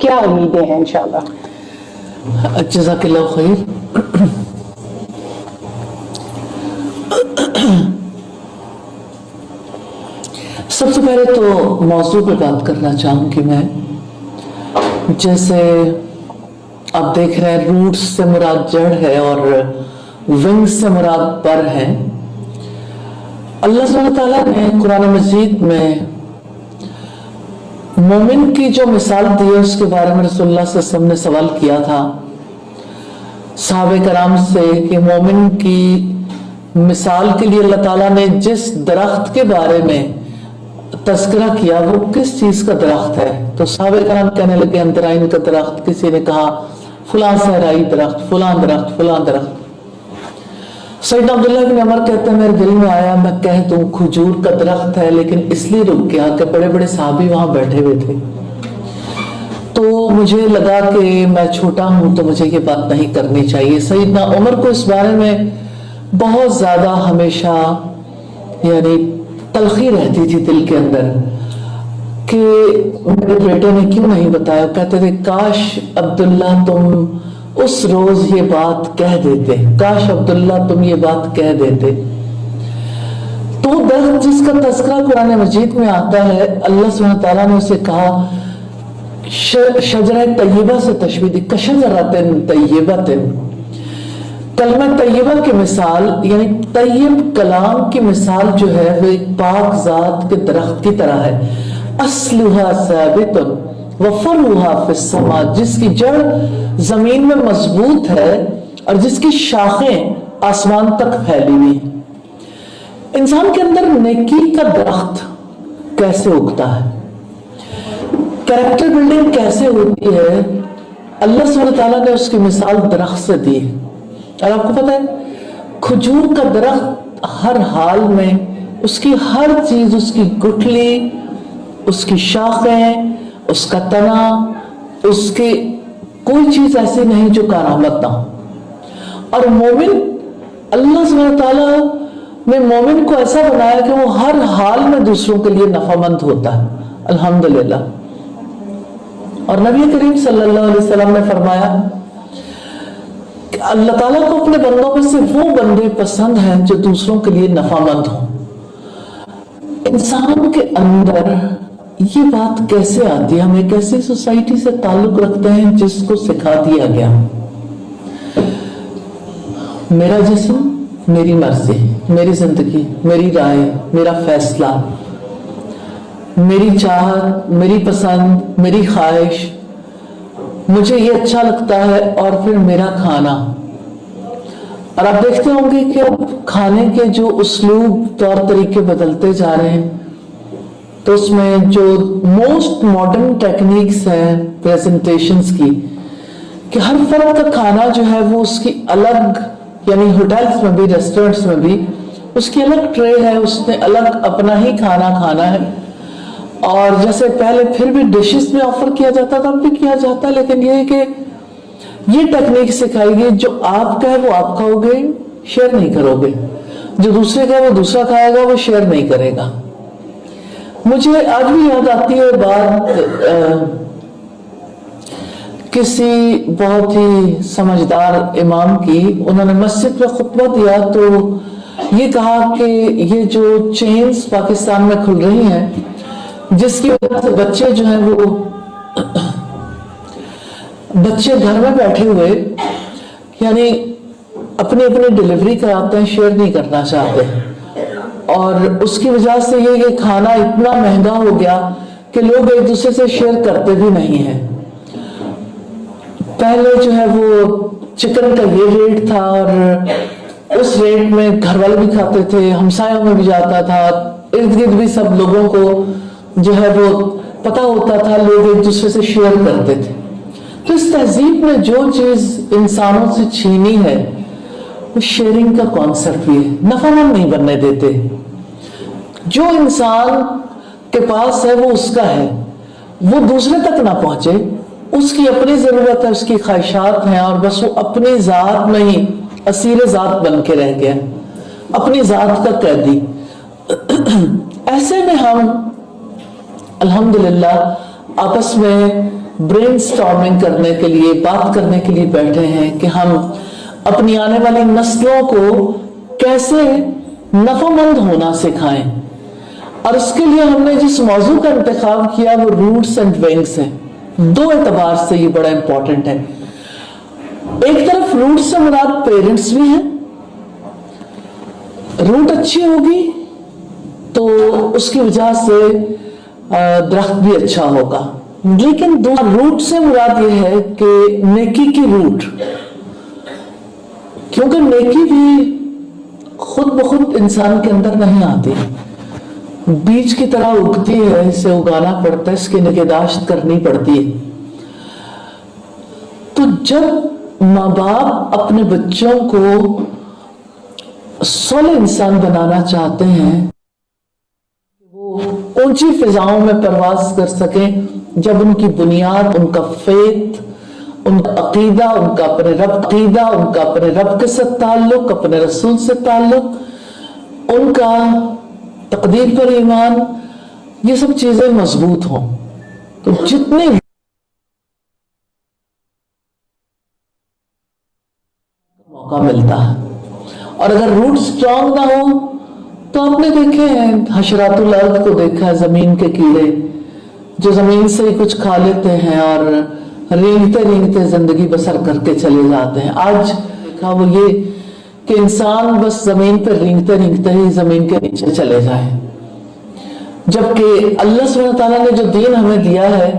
کیا امیدیں ہیں انشاءاللہ؟ جزاک اللہ خیر. سب سے پہلے تو موضوع پہ بات کرنا چاہوں گی میں. جیسے آپ دیکھ رہے ہیں روٹس سے مراد جڑ ہے اور ونگ سے مراد پر ہے. اللہ سبحانہ تعالیٰ نے قرآن مجید میں مومن کی جو مثال دی ہے اس کے بارے میں رسول اللہ صلی اللہ علیہ وسلم نے سوال کیا تھا صحابہ کرام سے کہ مومن کی مثال کے لیے اللہ تعالیٰ نے جس درخت کے بارے میں تذکرہ کیا وہ کس چیز کا درخت ہے. تو صحابہ کرام کہنے لگے اندرائن کا درخت. کسی نے کہا فلاں صحرائی درخت، فلاں درخت، فلاں درخت. سیدنا عبداللہ بن عمر کہتے ہیں میرے دل میں آیا میں کہہ دوں کھجور کا درخت ہے، لیکن اس لیے رک گیا کہ بڑے بڑے صحابی وہاں بیٹھے ہوئے تھے، تو مجھے لگا کہ میں چھوٹا ہوں تو مجھے یہ بات نہیں کرنی چاہیے. سیدنا عمر کو اس بارے میں بہت زیادہ ہمیشہ یعنی تلخی رہتی تھی دل کے اندر کہ میرے بیٹے نے کیوں نہیں بتایا. کہتے تھے کاش عبداللہ تم اس روز یہ بات کہہ دیتے، کاش عبداللہ تم یہ بات کہہ دیتے. تو درخت جس کا تذکرہ قرآن مجید میں آتا ہے اللہ سبحانہ تعالیٰ نے اسے کہا شجرہ طیبہ سے تشبیہ دی، کشجرۃ طیبۃ. کلمہ طیبہ کی مثال یعنی طیب کلام کی مثال جو ہے وہ ایک پاک ذات کے درخت کی طرح ہے. اصلھا ثابت وفرعھا فی السماء، جس کی جڑ زمین میں مضبوط ہے اور جس کی شاخیں آسمان تک پھیلی ہوئی ہیں. انسان کے اندر نیکی کا درخت کیسے اگتا ہے، کریکٹر بلڈنگ کیسے ہوتی ہے، اللہ سبحانہ تعالیٰ نے اس کی مثال درخت سے دی. اور آپ کو پتہ ہے کھجور کا درخت ہر حال میں اس کی ہر چیز، اس کی گٹھلی، اس کی شاخیں، اس کا تنا، اس کی کوئی چیز ایسی نہیں جو کارآمد نہ ہو. اور مومن اللہ سبحانہ تعالیٰ نے مومن کو ایسا بنایا کہ وہ ہر حال میں دوسروں کے لیے نفع مند ہوتا ہے الحمدللہ. اور نبی کریم صلی اللہ علیہ وسلم نے فرمایا کہ اللہ تعالیٰ کو اپنے بندوں میں سے وہ بندے پسند ہیں جو دوسروں کے لیے نفع مند ہوں. انسان کے اندر یہ بات کیسے آتی ہے؟ ہم ایک ایسی سوسائٹی سے تعلق رکھتے ہیں جس کو سکھا دیا گیا میرا جسم میری مرضی، میری زندگی میری رائے، میرا فیصلہ، میری چاہت، میری پسند، میری خواہش، مجھے یہ اچھا لگتا ہے اور پھر میرا کھانا. اور آپ دیکھتے ہوں گے کہ اب کھانے کے جو اسلوب طور طریقے بدلتے جا رہے ہیں تو اس میں جو موسٹ ماڈرن ٹیکنیکس ہیں پریزنٹیشنز کی کہ ہر فرد کا کھانا جو ہے وہ اس کی الگ یعنی ہوٹلز میں بھی ریسٹورنٹس میں بھی اس کی الگ ٹرے ہے، اس نے الگ اپنا ہی کھانا کھانا ہے. اور جیسے پہلے پھر بھی ڈشز میں آفر کیا جاتا تھا اب بھی کیا جاتا ہے، لیکن یہ ہے کہ یہ ٹیکنیک سکھائی گئی جو آپ کا ہے وہ آپ کھاؤ گے شیئر نہیں کرو گے، جو دوسرے کا ہے وہ دوسرا کھائے گا وہ شیئر نہیں کرے گا. مجھے آج بھی یاد آتی ہے بات کسی بہت ہی سمجھدار امام کی. انہوں نے مسجد میں خطبہ دیا تو یہ کہا کہ یہ جو چینز پاکستان میں کھل رہی ہیں جس کی وجہ سے بچے جو ہیں وہ بچے گھر میں بیٹھے ہوئے یعنی اپنی اپنی ڈیلیوری کراتے ہیں، شیئر نہیں کرنا چاہتے. اور اس کی وجہ سے یہ کہ کھانا اتنا مہنگا ہو گیا کہ لوگ ایک دوسرے سے شیئر کرتے بھی نہیں ہیں. پہلے جو ہے وہ چکن کا یہ ریٹ تھا اور اس ریٹ میں گھر والے بھی کھاتے تھے، ہمسایوں میں بھی جاتا تھا، ارد گرد بھی سب لوگوں کو جو ہے وہ پتہ ہوتا تھا، لوگ ایک دوسرے سے شیئر کرتے تھے. تو اس تہذیب میں جو چیز انسانوں سے چھینی ہے وہ شیئرنگ کا کانسیپٹ بھی ہے. نفع مند نہیں بننے دیتے، جو انسان کے پاس ہے وہ اس کا ہے، وہ دوسرے تک نہ پہنچے. اس کی اپنی ضرورت ہے، اس کی خواہشات ہیں اور بس وہ اپنی ذات میں ہی اسیر ذات بن کے رہ گیا، اپنی ذات کا قیدی. ایسے میں ہم الحمدللہ آپس میں برین سٹارمنگ کرنے کے لیے، بات کرنے کے لیے بیٹھے ہیں کہ ہم اپنی آنے والی نسلوں کو کیسے نفع مند ہونا سکھائیں. اور اس کے لیے ہم نے جس موضوع کا انتخاب کیا وہ روٹس اینڈ ونگس ہے. دو اعتبار سے یہ بڑا امپورٹنٹ ہے. ایک طرف روٹ سے مراد پیرنٹس بھی ہیں. روٹ اچھی ہوگی تو اس کی وجہ سے درخت بھی اچھا ہوگا. لیکن دو روٹ سے مراد یہ ہے کہ نیکی کی روٹ، کیونکہ نیکی بھی خود بخود انسان کے اندر نہیں آتی، بیج کی طرح اگتی ہے، اسے اگانا پڑتا ہے، اس کی نگہداشت کرنی پڑتی ہے. تو جب ماں باپ اپنے بچوں کو صالح انسان بنانا چاہتے ہیں، وہ اونچی فضاؤں میں پرواز کر سکیں، جب ان کی بنیاد، ان کا فیتھ، ان کا عقیدہ، ان کا اپنے رب کے ساتھ تعلق، اپنے رسول سے تعلق، ان کا تقدیر پر ایمان، یہ سب چیزیں مضبوط ہوں، تو جتنے موقع ملتا ہے. اور اگر روٹ سٹرونگ نہ ہو تو آپ نے دیکھے ہیں حشرات الارض کو دیکھا ہے، زمین کے کیڑے جو زمین سے ہی کچھ کھا لیتے ہیں اور رینگتے زندگی بسر کر کے چلے جاتے ہیں. آج دیکھا وہ یہ کہ انسان بس زمین پر رینگتے ہی زمین کے نیچے چلے جائیں، جبکہ اللہ سبحانہ وتعالیٰ نے جو دین ہمیں دیا ہے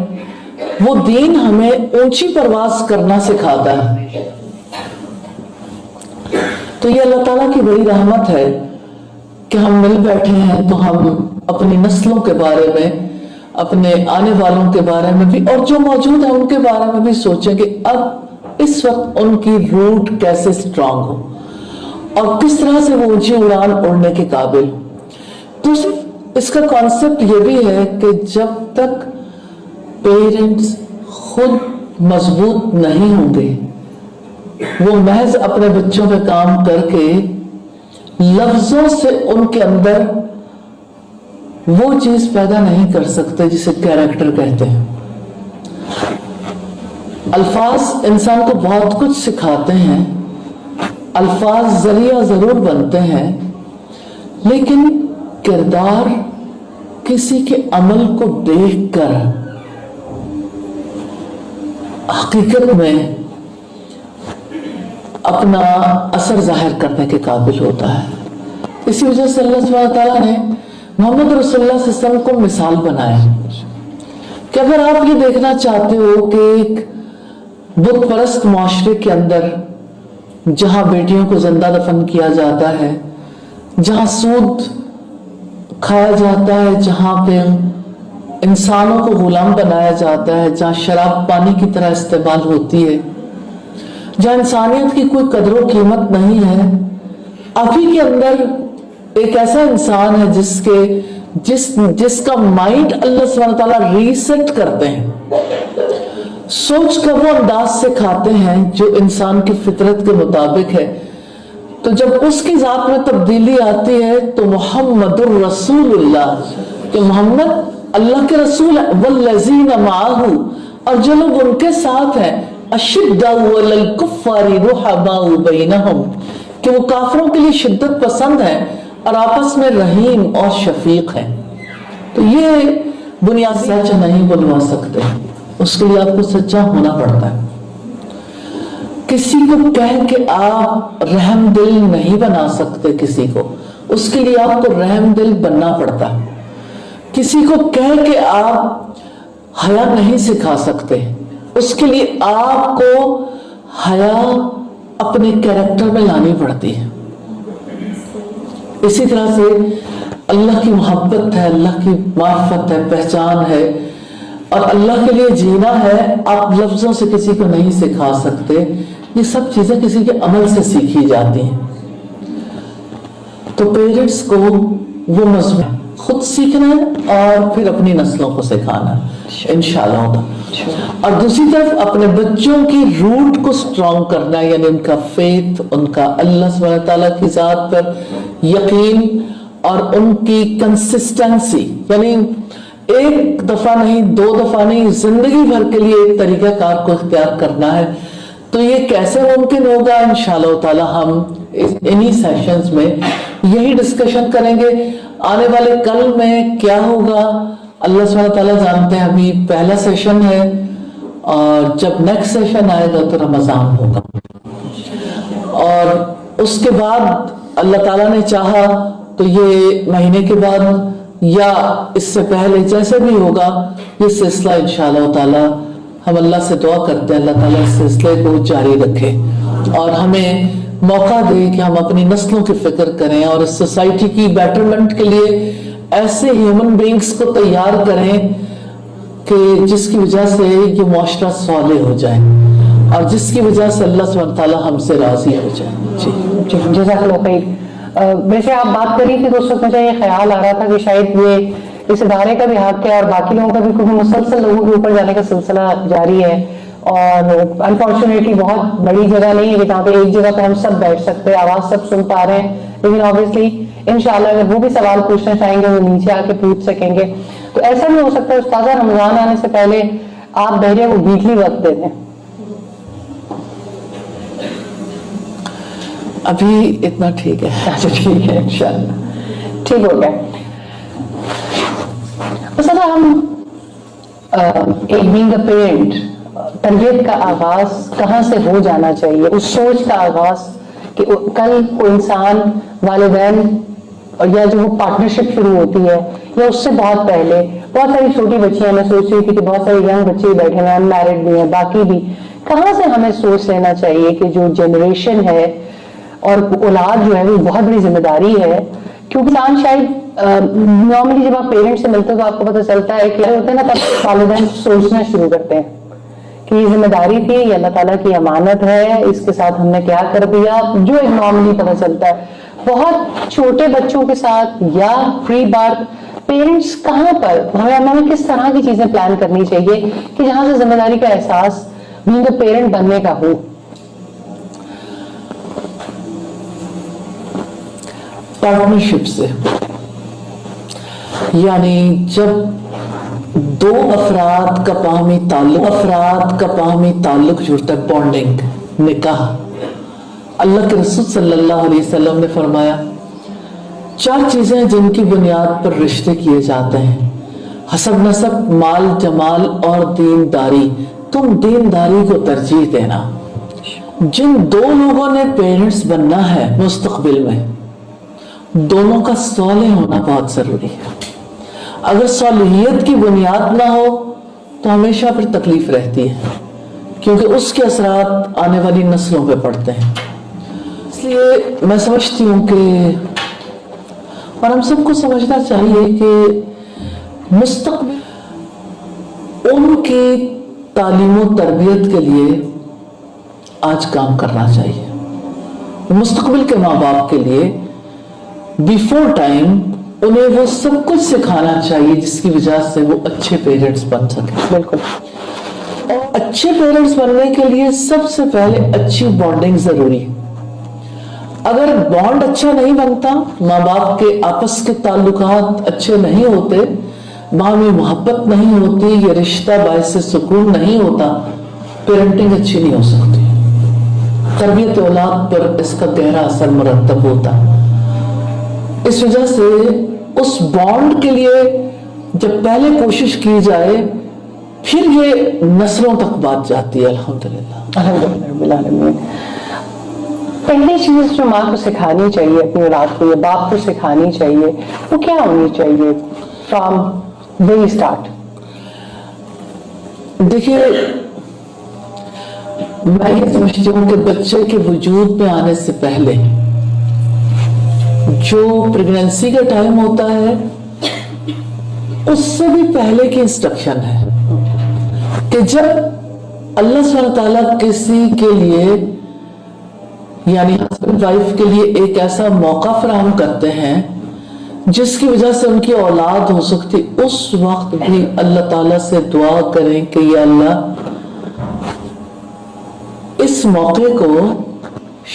وہ دین ہمیں اونچی پرواز کرنا سکھاتا ہے. تو یہ اللہ تعالیٰ کی بڑی رحمت ہے کہ ہم مل بیٹھے ہیں تو ہم اپنی نسلوں کے بارے میں، اپنے آنے والوں کے بارے میں بھی، اور جو موجود ہیں ان کے بارے میں بھی سوچیں کہ اب اس وقت ان کی روٹ کیسے سٹرونگ ہو اور کس طرح سے وہ اونچی اڑان اڑنے کے قابل. دوسری اس کا کانسیپٹ یہ بھی ہے کہ جب تک پیرنٹس خود مضبوط نہیں ہوں گے، وہ محض اپنے بچوں پہ کام کر کے لفظوں سے ان کے اندر وہ چیز پیدا نہیں کر سکتے جسے کیریکٹر کہتے ہیں. الفاظ انسان کو بہت کچھ سکھاتے ہیں، الفاظ ذریعہ ضرور بنتے ہیں، لیکن کردار کسی کے عمل کو دیکھ کر حقیقت میں اپنا اثر ظاہر کرنے کے قابل ہوتا ہے. اسی وجہ سے اللہ سبحانہ تعالیٰ نے محمد رسول اللہ صلی اللہ علیہ وسلم کو مثال بنایا کہ اگر آپ یہ دیکھنا چاہتے ہو کہ ایک بت پرست معاشرے کے اندر جہاں بیٹیوں کو زندہ دفن کیا جاتا ہے، جہاں سود کھایا جاتا ہے، جہاں پہ انسانوں کو غلام بنایا جاتا ہے، جہاں شراب پانی کی طرح استعمال ہوتی ہے، جہاں انسانیت کی کوئی قدر و قیمت نہیں ہے، آپ ہی کے اندر ایک ایسا انسان ہے جس کا مائنڈ اللہ سبحانہ وتعالیٰ ریسیٹ کرتے ہیں، سوچ کا وہ انداز سے کھاتے ہیں جو انسان کی فطرت کے مطابق ہے. تو جب اس کی ذات میں تبدیلی آتی ہے تو محمد الرسول اللہ، کہ محمد اللہ کے رسول ہے، والذین معہ، اور جو لوگ ان کے ساتھ ہیں، اشداء علی الکفار رحماء بینہم، کہ وہ کافروں کے لیے شدت پسند ہیں اور آپس میں رحیم اور شفیق ہیں. تو یہ بنیادی سچ نہیں بنوا سکتے، اس کے لیے آپ کو سچا ہونا پڑتا ہے. کسی کو کہہ کے آپ رحم دل نہیں بنا سکتے، کسی کو اس کے لیے آپ کو رحم دل بننا پڑتا ہے. کسی کو کہہ کے آپ حیا نہیں سکھا سکتے، اس کے لیے آپ کو حیا اپنے کیریکٹر میں لانی پڑتی ہے. اسی طرح سے اللہ کی محبت ہے، اللہ کی معرفت ہے، پہچان ہے، اور اللہ کے لیے جینا ہے، آپ لفظوں سے کسی کو نہیں سکھا سکتے. یہ سب چیزیں کسی کے عمل سے سیکھی جاتی ہیں. تو پیرنٹس کو وہ مضمون خود سیکھنا ہے اور پھر اپنی نسلوں کو سکھانا ہے انشاءاللہ ہوتا. اور دوسری طرف اپنے بچوں کی روٹ کو سٹرونگ کرنا ہے، یعنی ان کا فیتھ، ان کا اللہ سبحانہ تعالیٰ کی ذات پر یقین، اور ان کی کنسسٹنسی. یعنی ایک دفعہ نہیں، 2 دفعہ نہیں، زندگی بھر کے لیے ایک طریقہ کار کو اختیار کرنا ہے. تو یہ کیسے ممکن ہوگا؟ انشاءاللہ تعالی ہم انہی سیشنز میں یہی ڈسکشن کریں گے. آنے والے کل میں کیا ہوگا اللہ سبحانہ تعالیٰ جانتے ہیں. ابھی پہلا سیشن ہے اور جب نیکسٹ سیشن آئے گا تو رمضان ہوگا، اور اس کے بعد اللہ تعالیٰ نے چاہا تو یہ مہینے کے بعد یا اس سے پہلے جیسے بھی ہوگا یہ سلسلہ انشاءاللہ تعالی ہم اللہ سے دعا کرتے ہیں اللہ تعالیٰ اس سلسلے کو جاری رکھے اور ہمیں موقع دے کہ ہم اپنی نسلوں کی فکر کریں اور اس سوسائٹی کی بیٹرمنٹ کے لیے ایسے ہیومن بینگز کو تیار کریں کہ جس کی وجہ سے یہ معاشرہ صالح ہو جائے اور جس کی وجہ سے اللہ سبحانہ تعالیٰ ہم سے راضی ہو جائے. جی جزاک اللہ خیر. ویسے آپ بات کری تھی دوستوں، مجھے یہ خیال آ رہا تھا کہ شاید یہ اس ادارے کا بھی حق ہے اور باقی لوگوں کا بھی، کیونکہ مسلسل لوگوں کے اوپر جانے کا سلسلہ جاری ہے اور انفارچونیٹلی بہت بڑی جگہ نہیں ہے جہاں پہ ایک جگہ پہ ہم سب بیٹھ سکتے ہیں، آواز سب سن پا رہے ہیں، لیکن آبویسلی انشاءاللہ اگر وہ بھی سوال پوچھنا چاہیں گے وہ نیچے آ کے پوچھ سکیں گے. تو ایسا بھی ہو سکتا ہے استاذہ رمضان آنے سے پہلے آپ بحریہ کو ویکلی وقت دے دیں. ابھی اتنا ٹھیک ہے. اچھا ٹھیک ہے، انشاءاللہ ٹھیک ہو گیا. مثلا ہم ایک بینگ اے پیرنٹ، تربیت کا آغاز کہاں سے ہو جانا چاہیے، اس سوچ کا آغاز کہ کل کوئی انسان والدین اور یا جو وہ پارٹنرشپ شروع ہوتی ہے یا اس سے بہت پہلے بہت ساری چھوٹی بچیاں، میں سوچ رہی تھی کہ بہت سارے ینگ بچے بیٹھے ہیں، ان میرڈ بھی ہیں، باقی بھی، کہاں سے ہمیں سوچ لینا چاہیے کہ جو جنریشن ہے اور اولاد جو ہے وہ بہت بڑی ذمہ داری ہے. کیونکہ انسان شاید نارملی جب آپ پیرنٹ سے ملتے ہو تو آپ کو پتہ چلتا ہے کہ ہوتے ہیں نا تب والدین سوچنا شروع کرتے ہیں کہ یہ ذمہ داری تھی، یہ اللہ تعالیٰ کی امانت ہے، اس کے ساتھ ہم نے کیا کر دیا، جو ایک نارملی پتہ چلتا ہے. بہت چھوٹے بچوں کے ساتھ یا پری بارتھ پیرنٹس کہاں پر ہمیں کس طرح کی چیزیں پلان کرنی چاہیے کہ جہاں سے ذمہ داری کا احساس بینگ اے پیرنٹ بننے کا ہو. پارٹنرشپ سے، یعنی جب دو افراد کا باہمی تعلق جڑتا ہے، بانڈنگ، نکاح. اللہ کے رسول صلی اللہ علیہ وسلم نے فرمایا 4 چیزیں جن کی بنیاد پر رشتے کیے جاتے ہیں: حسب نسب، مال جمال اور دینداری. تم دینداری کو ترجیح دینا. جن 2 لوگوں نے پیرنٹس بننا ہے مستقبل میں، دونوں کا صالح ہونا بہت ضروری ہے. اگر صالحیت کی بنیاد نہ ہو تو ہمیشہ پھر تکلیف رہتی ہے، کیونکہ اس کے اثرات آنے والی نسلوں پہ پڑتے ہیں. اس لیے میں سمجھتی ہوں کہ، اور ہم سب کو سمجھنا چاہیے کہ مستقبل ان کی تعلیم و تربیت کے لیے آج کام کرنا چاہیے. مستقبل کے ماں باپ کے لیے بیفور ٹائم انہیں وہ سب کچھ سکھانا چاہیے جس کی وجہ سے وہ اچھے پیرنٹس بن سکیں. بالکل. اور اچھے پیرنٹس بننے کے لیے سب سے پہلے اچھی بانڈنگ ضروری ہے. اگر بانڈ اچھا نہیں بنتا، ماں باپ کے آپس کے تعلقات اچھے نہیں ہوتے، باہمی محبت نہیں ہوتی، یہ رشتہ باعث سکون نہیں ہوتا، پیرنٹنگ اچھی نہیں ہو سکتی. تربیت اولاد پر اس کا گہرا اثر مرتب ہوتا. اس وجہ سے اس بانڈ کے لیے جب پہلے کوشش کی جائے پھر یہ نسلوں تک بات جاتی ہے. الحمدللہ رب العالمین. پہلی چیز جو ماں کو سکھانی چاہیے اپنی اولاد کو یا باپ کو سکھانی چاہیے وہ کیا ہونی چاہیے فرام ویری اسٹارٹ؟ دیکھیے، میں یہ سمجھتی ہوں کہ بچے کے وجود میں آنے سے پہلے جو پریگنینسی کا ٹائم ہوتا ہے اس سے بھی پہلے کی انسٹرکشن ہے کہ جب اللہ سبحانہ تعالیٰ کسی کے لیے یعنی ہسبینڈ وائف کے لیے ایک ایسا موقع فراہم کرتے ہیں جس کی وجہ سے ان کی اولاد ہو سکتی، اس وقت بھی اللہ تعالیٰ سے دعا کریں کہ یا اللہ اس موقع کو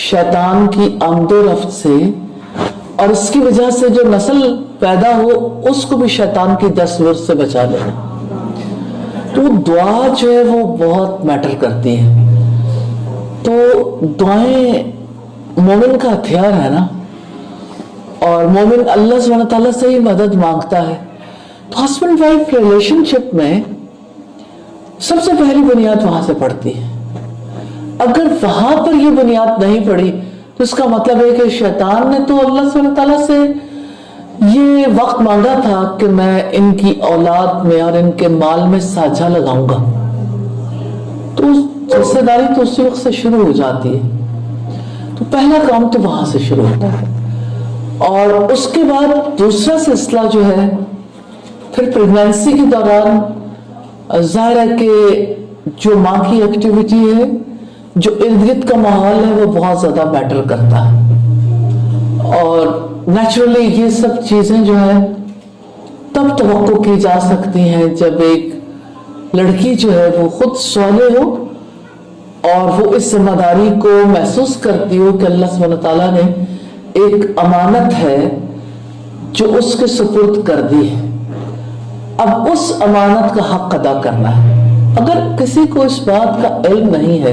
شیطان کی آمد و رفت سے اور اس کی وجہ سے جو نسل پیدا ہو اس کو بھی شیطان کی دستور سے بچا لینا. تو دعا جو ہے وہ بہت میٹر کرتی ہے. تو دعائیں مومن کا ہتھیار ہے نا, اور مومن اللہ سبحانہ تعالیٰ سے ہی مدد مانگتا ہے. تو ہسبینڈ وائف ریلیشن شپ میں سب سے پہلی بنیاد وہاں سے پڑتی ہے. اگر وہاں پر یہ بنیاد نہیں پڑی تو اس کا مطلب ہے کہ شیطان نے تو اللہ سبحانہ تعالیٰ سے یہ وقت مانگا تھا کہ میں ان کی اولاد میں اور ان کے مال میں سانچہ لگاؤں گا. تو حصہ داری تو اسی وقت سے شروع ہو جاتی ہے. تو پہلا کام تو وہاں سے شروع ہوتا ہے. اور اس کے بعد دوسرا سلسلہ جو ہے پھر پریگنینسی کے دوران ظاہر ہے کہ جو ماں کی ایکٹیویٹی ہے, جو ارد گرد کا ماحول ہے, وہ بہت زیادہ میٹر کرتا ہے. اور نیچرلی یہ سب چیزیں جو ہیں تب توقع کی جا سکتی ہیں جب ایک لڑکی جو ہے وہ خود صالح ہو اور وہ اس ذمہ داری کو محسوس کرتی ہو کہ اللہ سبحانہ تعالیٰ نے ایک امانت ہے جو اس کے سپرد کر دی ہے. اب اس امانت کا حق ادا کرنا ہے. اگر کسی کو اس بات کا علم نہیں ہے,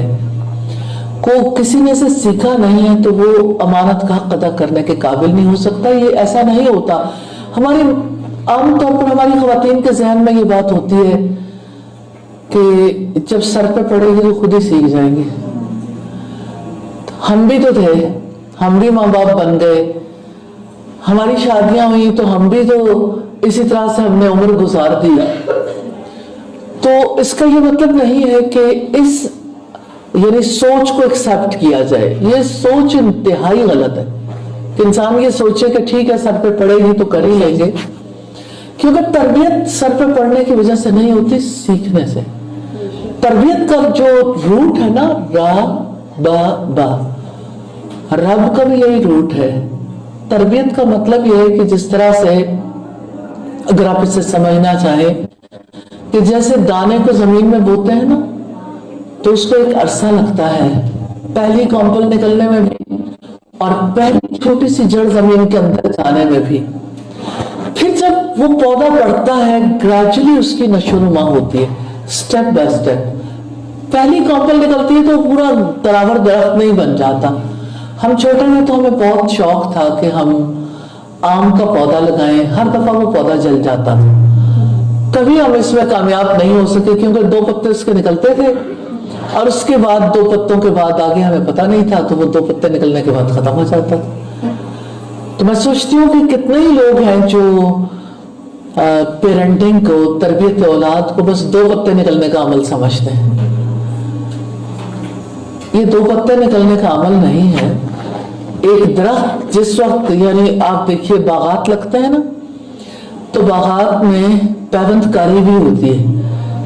کو کسی نے سے سیکھا نہیں ہے, تو وہ امانت کا حق ادا کرنے کے قابل نہیں ہو سکتا. یہ ایسا نہیں ہوتا. ہماری عام طور پر ہماری خواتین کے ذہن میں یہ بات ہوتی ہے کہ جب سر پہ پڑے گی تو خود ہی سیکھ جائیں گے. ہم بھی تو تھے, ہم بھی ماں باپ بن گئے, ہماری شادیاں ہوئی تو ہم بھی تو اسی طرح سے ہم نے عمر گزار دی. تو اس کا یہ مطلب نہیں ہے کہ اس یعنی سوچ کو ایکسپٹ کیا جائے. یہ سوچ انتہائی غلط ہے کہ انسان یہ سوچے کہ ٹھیک ہے سر پہ پڑے گی تو کر ہی لیں گے, کیونکہ تربیت سر پہ پڑنے کی وجہ سے نہیں ہوتی, سیکھنے سے. تربیت کا جو روٹ ہے نا, را با با, رب کا بھی یہی روٹ ہے. تربیت کا مطلب یہ ہے کہ جس طرح سے اگر آپ اسے سمجھنا چاہیں کہ جیسے دانے کو زمین میں بوتے ہیں نا, تو اس کو ایک عرصہ لگتا ہے پہلی کمپل نکلنے میں بھی اور پہلی چھوٹی سی جڑ زمین کے اندر جانے میں بھی. پھر جب وہ پودا بڑھتا ہے گریجولی اس کی نشو و نما ہوتی ہے سٹیپ بائی سٹیپ. پہلی کمپل نکلتی ہے تو پورا تراور درخت نہیں بن جاتا. ہم چھوٹے میں تو ہمیں بہت شوق تھا کہ ہم آم کا پودا لگائیں, ہر دفعہ وہ پودا جل جاتا تھا. کبھی ہم اس میں کامیاب نہیں ہو سکے کیونکہ 2 پتے اس کے نکلتے تھے اور اس کے بعد 2 پتوں کے بعد آگے ہمیں پتہ نہیں تھا, تو وہ 2 پتے نکلنے کے بعد ختم ہو جاتا تھا. تو میں سوچتی ہوں کہ کتنے ہی لوگ ہیں جو پیرنٹنگ کو, تربیت اولاد کو بس 2 پتے نکلنے کا عمل سمجھتے ہیں. یہ 2 پتے نکلنے کا عمل نہیں ہے. ایک درخت جس وقت یعنی آپ دیکھیے باغات لگتے ہیں نا, تو باغات میں پیوند کاری بھی ہوتی ہے,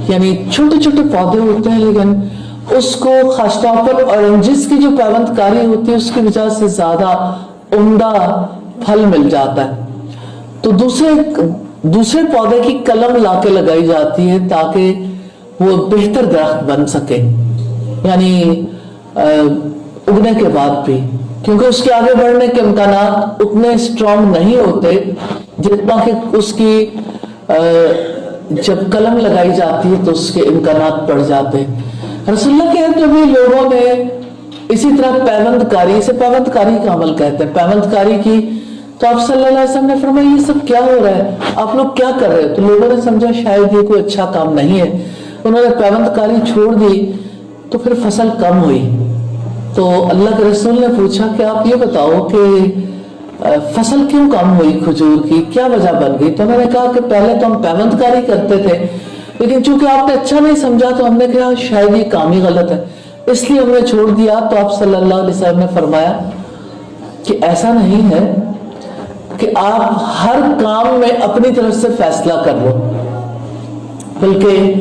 یعنی چھوٹے چھوٹے پودے ہوتے ہیں لیکن اس کو خاص طور پر اورنجز کی جو پیوند کاری ہوتی ہے اس کی وجہ سے زیادہ عمدہ پھل مل جاتا ہے. تو دوسرے پودے کی کلم لا کے لگائی جاتی ہے تاکہ وہ بہتر درخت بن سکے, یعنی اگنے کے بعد بھی, کیونکہ اس کے آگے بڑھنے کے امکانات اتنے اسٹرانگ نہیں ہوتے جتنا کہ اس کی جب قلم لگائی جاتی ہے تو اس کے امکانات بڑھ جاتے ہیں. رسول اللہ کے ہاں بھی لوگوں نے اسی طرح پیوند کاری, اسے پیوند کاری کا عمل کہتے ہیں, پیوند کاری کی. تو آپ صلی اللہ علیہ وسلم نے فرمایا یہ سب کیا ہو رہا ہے, آپ لوگ کیا کر رہے ہیں؟ تو لوگوں نے سمجھا شاید یہ کوئی اچھا کام نہیں ہے. انہوں نے پیوند کاری چھوڑ دی تو پھر فصل کم ہوئی. تو اللہ کے رسول نے پوچھا کہ آپ یہ بتاؤ کہ فصل کیوں کم ہوئی کھجور کی, کیا وجہ بن گئی؟ تو انہوں نے کہا کہ پہلے تو ہم پیوند کاری کرتے تھے لیکن چونکہ آپ نے اچھا نہیں سمجھا تو ہم نے کہا شاید یہ کام ہی غلط ہے اس لیے ہم نے چھوڑ دیا. تو آپ صلی اللہ علیہ وسلم نے فرمایا کہ ایسا نہیں ہے کہ آپ ہر کام میں اپنی طرف سے فیصلہ کر لو, بلکہ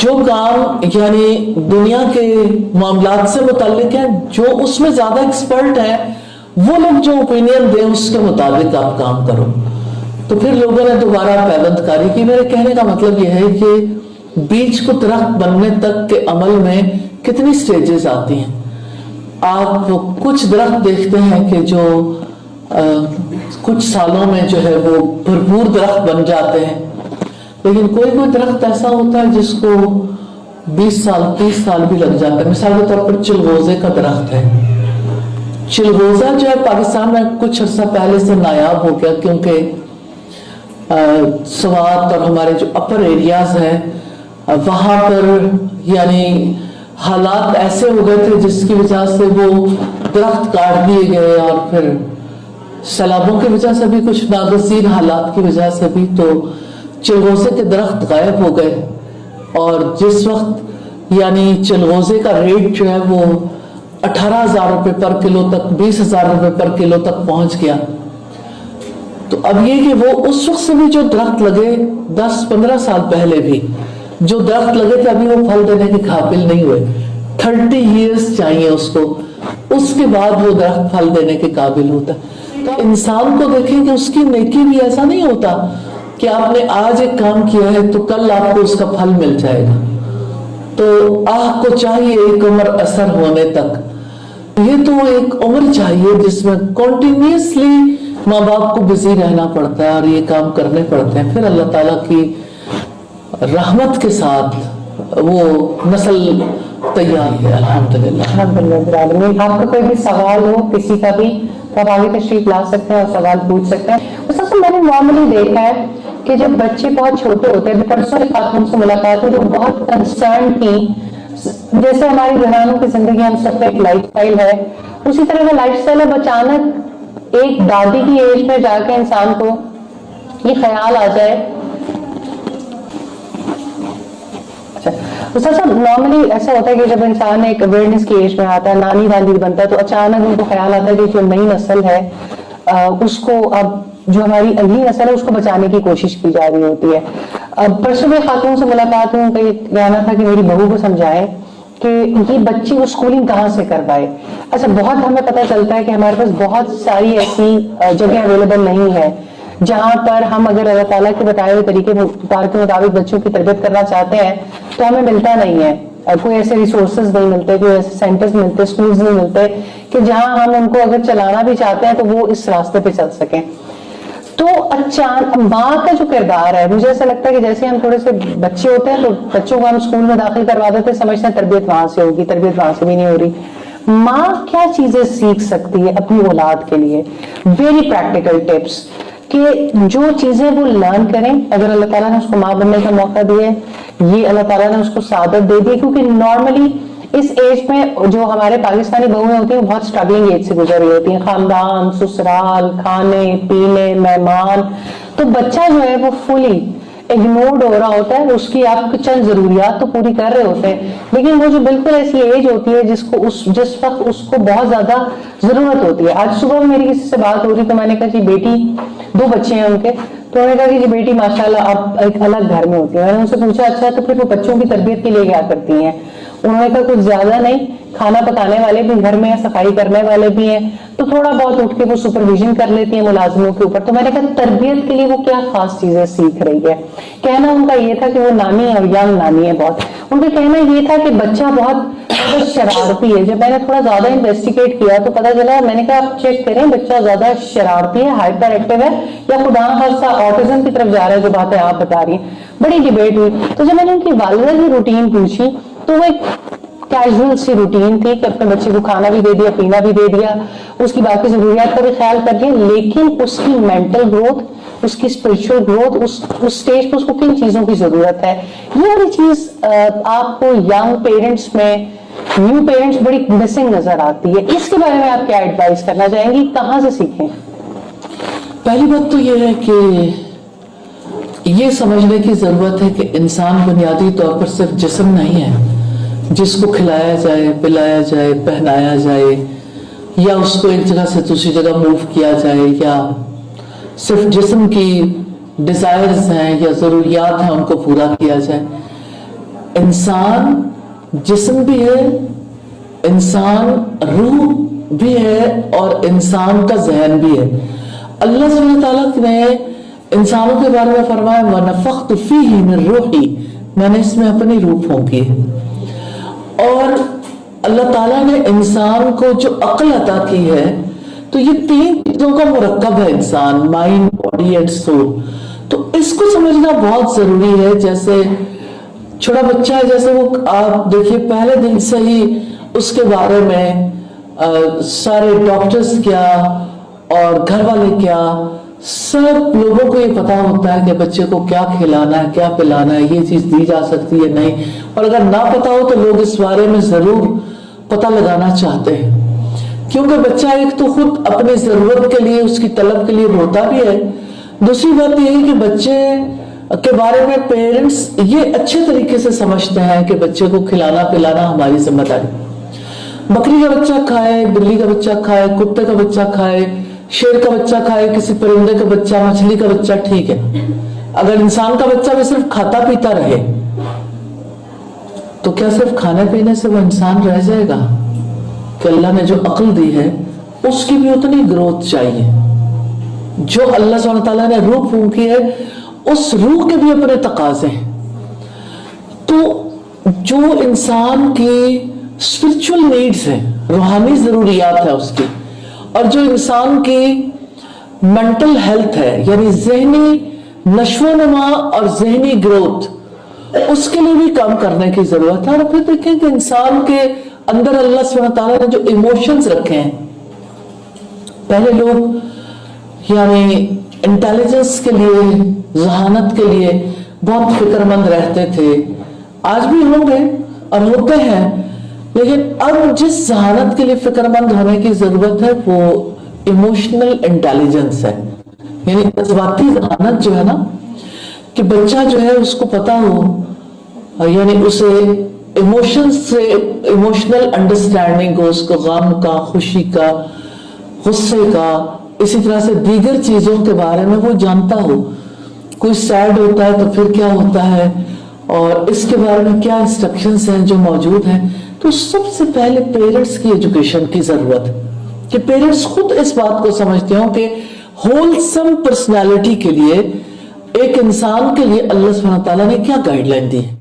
جو کام یعنی دنیا کے معاملات سے متعلق ہیں, جو اس میں زیادہ ایکسپرٹ ہیں, وہ لوگ جو اوپینین دیں اس کے مطابق آپ کام کرو. تو پھر لوگوں نے دوبارہ پیوند کاری کی. میرے کہنے کا مطلب یہ ہے کہ بیج کو درخت بننے تک کے عمل میں کتنی سٹیجز آتی ہیں. آپ کچھ درخت دیکھتے ہیں کہ جو کچھ سالوں میں جو ہے وہ بھرپور درخت بن جاتے ہیں، لیکن کوئی درخت ایسا ہوتا ہے جس کو 20 سال 30 سال بھی لگ جاتا ہے. مثال کے طور پر چلغوزے کا درخت ہے. چلغوزہ جو ہے پاکستان میں کچھ عرصہ پہلے سے نایاب ہو گیا، کیونکہ سوات اور ہمارے جو اپر ایریاز ہیں وہاں پر یعنی حالات ایسے ہو گئے تھے جس کی وجہ سے وہ درخت کاٹ دیے گئے، اور پھر سیلابوں کی وجہ سے بھی کچھ ناگزیر حالات کی وجہ سے بھی تو چلغوزے کے درخت غائب ہو گئے. اور جس وقت یعنی چلغوزے کا ریٹ جو ہے وہ 18,000 روپے پر کلو تک 20,000 روپے پر کلو تک پہنچ گیا. تو اب یہ کہ وہ اس وقت سے بھی جو درخت لگے 10-15 سال پہلے بھی جو درخت لگے تھے ابھی وہ پھل دینے کے قابل نہیں ہوئے. 30 ایئرز چاہیے اس کو، اس کے بعد وہ درخت پھل دینے کے قابل ہوتا. تو انسان کو دیکھیں کہ اس کی نیکی بھی ایسا نہیں ہوتا کہ آپ نے آج ایک کام کیا ہے تو کل آپ کو اس کا پھل مل جائے گا. تو آہ کو چاہیے ایک عمر اثر ہونے تک. یہ تو ایک عمر چاہیے جس میں کنٹینیوسلی ماں باپ کو بزی رہنا پڑتا ہے اور یہ کام کرنے پڑتے ہیں. پھر اللہ تعالیٰ کی رحمت کے ساتھ وہ نسل تیار ہے. الحمدللہ. الحمدللہ. آپ کا کوئی بھی سوال ہو کسی کا بھی تو آپ آگے تشریف لا سکتے ہیں اور سوال پوچھ سکتے ہیں. اس میں نے نارملی دیکھا ہے کہ جب بچے بہت چھوٹے ہوتے ہیں، پرسوں ایک خاتون سے ملاقات ہوئی جو بہت کنسرن تھی. جیسے ہماری گھرانوں کی زندگی ہم سب کا ایک لائف سٹائل ہے، اسی طرح کا لائف سٹائل اب اچانک ایک دادی کی ایج میں جا کے انسان کو یہ خیال آ جائے. نارملی ایسا ہوتا ہے کہ جب انسان ایک اویئرنیس کی ایج میں آتا ہے، نانی دادی بنتا ہے، تو اچانک ان کو خیال آتا ہے کہ جو نئی نسل ہے اس کو اب جو ہماری اگلی نسل ہے اس کو بچانے کی کوشش کی جا رہی ہوتی ہے. پرسوں میں خاتون سے ملاقات ہوں کہ کہنا تھا کہ میری بہو کو سمجھائے کہ یہ بچی کو اسکولنگ کہاں سے کروائے. اچھا، بہت ہمیں پتہ چلتا ہے کہ ہمارے پاس بہت ساری ایسی جگہ اویلیبل نہیں ہے جہاں پر ہم اگر اللہ تعالیٰ کے بتائے ہوئے طریقے کے مطابق بچوں کی تربیت کرنا چاہتے ہیں تو ہمیں ملتا نہیں ہے. کوئی ایسے ریسورسز نہیں ملتے، کوئی ایسے سینٹرز ملتے، اسکولز نہیں ملتے کہ جہاں ہم ان کو اگر چلانا بھی چاہتے ہیں تو وہ اس راستے پہ چل سکیں. تو ماں کا جو کردار ہے، مجھے ایسا لگتا ہے کہ جیسے ہم تھوڑے سے بچے ہوتے ہیں تو بچوں کو ہم اسکول میں داخل کروا دیتے ہیں، سمجھتے ہیں تربیت وہاں سے ہوگی، تربیت وہاں سے بھی نہیں ہو رہی. ماں کیا چیزیں سیکھ سکتی ہے اپنی اولاد کے لیے؟ ویری پریکٹیکل ٹپس کہ جو چیزیں وہ لرن کریں. اگر اللہ تعالیٰ نے اس کو ماں بننے کا موقع دیا ہے، یہ اللہ تعالیٰ نے اس کو سعادت دے دی، کیونکہ نارملی اس ایج میں جو ہمارے پاکستانی بہویں ہوتی ہیں بہت اسٹرگلنگ ایج سے گزر رہی ہوتی ہیں. خاندان، سسرال، کھانے پینے، مہمان، تو بچہ جو ہے وہ فلی اگنورڈ ہو رہا ہوتا ہے. اس کی آپ چند ضروریات تو پوری کر رہے ہوتے ہیں، لیکن وہ جو بالکل ایسی ایج ہوتی ہے جس وقت اس کو بہت زیادہ ضرورت ہوتی ہے. آج صبح میری کسی سے بات ہو رہی تو میں نے کہا جی بیٹی، 2 بچے ہیں ان کے، تو انہوں نے کہا کہ جی بیٹی ماشاءاللہ اب ایک الگ گھر میں ہوتی ہے. میں نے ان سے پوچھا اچھا تو پھر وہ بچوں کی تربیت کے لیے کیا کرتی ہیں؟ انہوں نے کہا کچھ زیادہ نہیں، کھانا پکانے والے بھی گھر میں ہیں، صفائی کرنے والے بھی ہیں، تو تھوڑا بہت اٹھ کے وہ سپرویژن کر لیتی ہیں ملازموں کے اوپر. تو میں نے کہا تربیت کے لیے وہ کیا خاص چیزیں سیکھ رہی ہے؟ کہنا ان کا یہ تھا کہ وہ نانی اور ینگ نانی ہے بہت. ان کا کہنا یہ تھا کہ بچہ بہت شرارتی ہے. جب میں نے تھوڑا زیادہ انویسٹیگیٹ کیا تو پتا چلا، میں نے کہا آپ چیک کریں بچہ زیادہ شرارتی ہے، ہائپر ایکٹیو ہے، یا خدا خاصا آٹزم کی طرف جا رہا ہے، جو باتیں آپ بتا رہی ہیں. بڑی ڈیبیٹ ہوئی. تو جب میں نے ان کی والدہ کی روٹین پوچھی تو وہ ایک کیجول سی روٹین تھی کہ اپنے بچے کو کھانا بھی دے دیا، پینا بھی دے دیا، اس کی باقی ضروریات کا بھی خیال کر لیا، لیکن اس کی مینٹل گروتھ، اس کی اسپرچل گروتھ، اس اسٹیج پہ اس کو کن چیزوں کی ضرورت ہے. یہ والی چیز آپ کو ینگ پیرنٹس میں، نیو پیرنٹس بڑی مسنگ نظر آتی ہے. اس کے بارے میں آپ کیا ایڈوائز کرنا چاہیں گی؟ کہاں سے سیکھیں؟ پہلی بات تو یہ ہے کہ یہ سمجھنے کی ضرورت ہے کہ انسان بنیادی طور پر صرف جسم نہیں ہے جس کو کھلایا جائے، پلایا جائے، پہنایا جائے، یا اس کو ایک جگہ سے دوسری جگہ موو کیا جائے، یا صرف جسم کی ڈیزائرز ہیں یا ضروریات ہیں ان کو پورا کیا جائے. انسان جسم بھی ہے، انسان روح بھی ہے، اور انسان کا ذہن بھی ہے. اللہ سبحانہ تعالیٰ نے انسانوں کے بارے میں فرمایا وَنَفَخْتُ فِيهِ مِن رُوحِي، میں نے اس میں اپنی روح پھونکی ہے. اور اللہ تعالیٰ نے انسان کو جو عقل عطا کی ہے تو یہ 3 چیزوں کا مرکب ہے انسان، مائنڈ، باڈی اینڈ سول. تو اس کو سمجھنا بہت ضروری ہے. جیسے چھوٹا بچہ ہے، جیسے وہ آپ دیکھیے پہلے دن سے ہی اس کے بارے میں سارے ڈاکٹرز کیا اور گھر والے کیا، سب لوگوں کو یہ پتا ہوتا ہے کہ بچے کو کیا کھلانا ہے، کیا پلانا ہے، یہ چیز دی جا سکتی ہے نہیں. اور اگر نہ پتا ہو تو لوگ اس بارے میں ضرور پتا لگانا چاہتے ہیں، کیونکہ بچہ ایک تو خود اپنی ضرورت کے لیے، اس کی طلب کے لیے روتا بھی ہے. دوسری بات یہ ہے کہ بچے کے بارے میں پیرنٹس یہ اچھے طریقے سے سمجھتے ہیں کہ بچے کو کھلانا پلانا ہماری ذمہ داری. بکری کا بچہ کھائے، بلی کا بچہ کھائے، کتے کا بچہ کھائے، شیر کا بچہ کھائے، کسی پرندے کا بچہ، مچھلی کا بچہ ٹھیک ہے. اگر انسان کا بچہ بھی صرف کھاتا پیتا رہے تو کیا صرف کھانے پینے سے وہ انسان رہ جائے گا؟ کہ اللہ نے جو عقل دی ہے اس کی بھی اتنی گروتھ چاہیے. جو اللہ سبحانہ وتعالیٰ نے روح پھونکی ہے اس روح کے بھی اپنے تقاضے ہیں. تو جو انسان کی اسپرچل نیڈز ہیں، روحانی ضروریات ہے اس کی، اور جو انسان کی مینٹل ہیلتھ ہے، یعنی ذہنی نشو و نما اور ذہنی گروتھ، اس کے لیے بھی کام کرنے کی ضرورت ہے. اور پھر دیکھیں کہ انسان کے اندر اللہ سبحانہ تعالیٰ نے جو ایموشنز رکھے ہیں، پہلے لوگ یعنی انٹیلیجنس کے لیے، ذہانت کے لیے بہت فکر مند رہتے تھے، آج بھی ہوں گے اور ہوتے ہیں، لیکن اب جس ذہانت کے لیے فکر مند ہونے کی ضرورت ہے وہ ایموشنل انٹیلیجنس ہے. یعنی جذباتی ذہانت جو ہے نا، کہ بچہ جو ہے اس کو پتا ہو، یعنی اسے ایموشنز سے ایموشنل انڈرسٹینڈنگ ہو، اس کو غم کا، خوشی کا، غصے کا، اسی طرح سے دیگر چیزوں کے بارے میں وہ جانتا ہو. کوئی سیڈ ہوتا ہے تو پھر کیا ہوتا ہے اور اس کے بارے میں کیا انسٹرکشنز ہیں جو موجود ہیں. تو سب سے پہلے پیرنٹس کی ایجوکیشن کی ضرورت ہے کہ پیرنٹس خود اس بات کو سمجھتے ہوں کہ ہولسم پرسنالٹی کے لیے، ایک انسان کے لیے اللہ سبحانہ تعالیٰ نے کیا گائیڈ لائن دی ہے.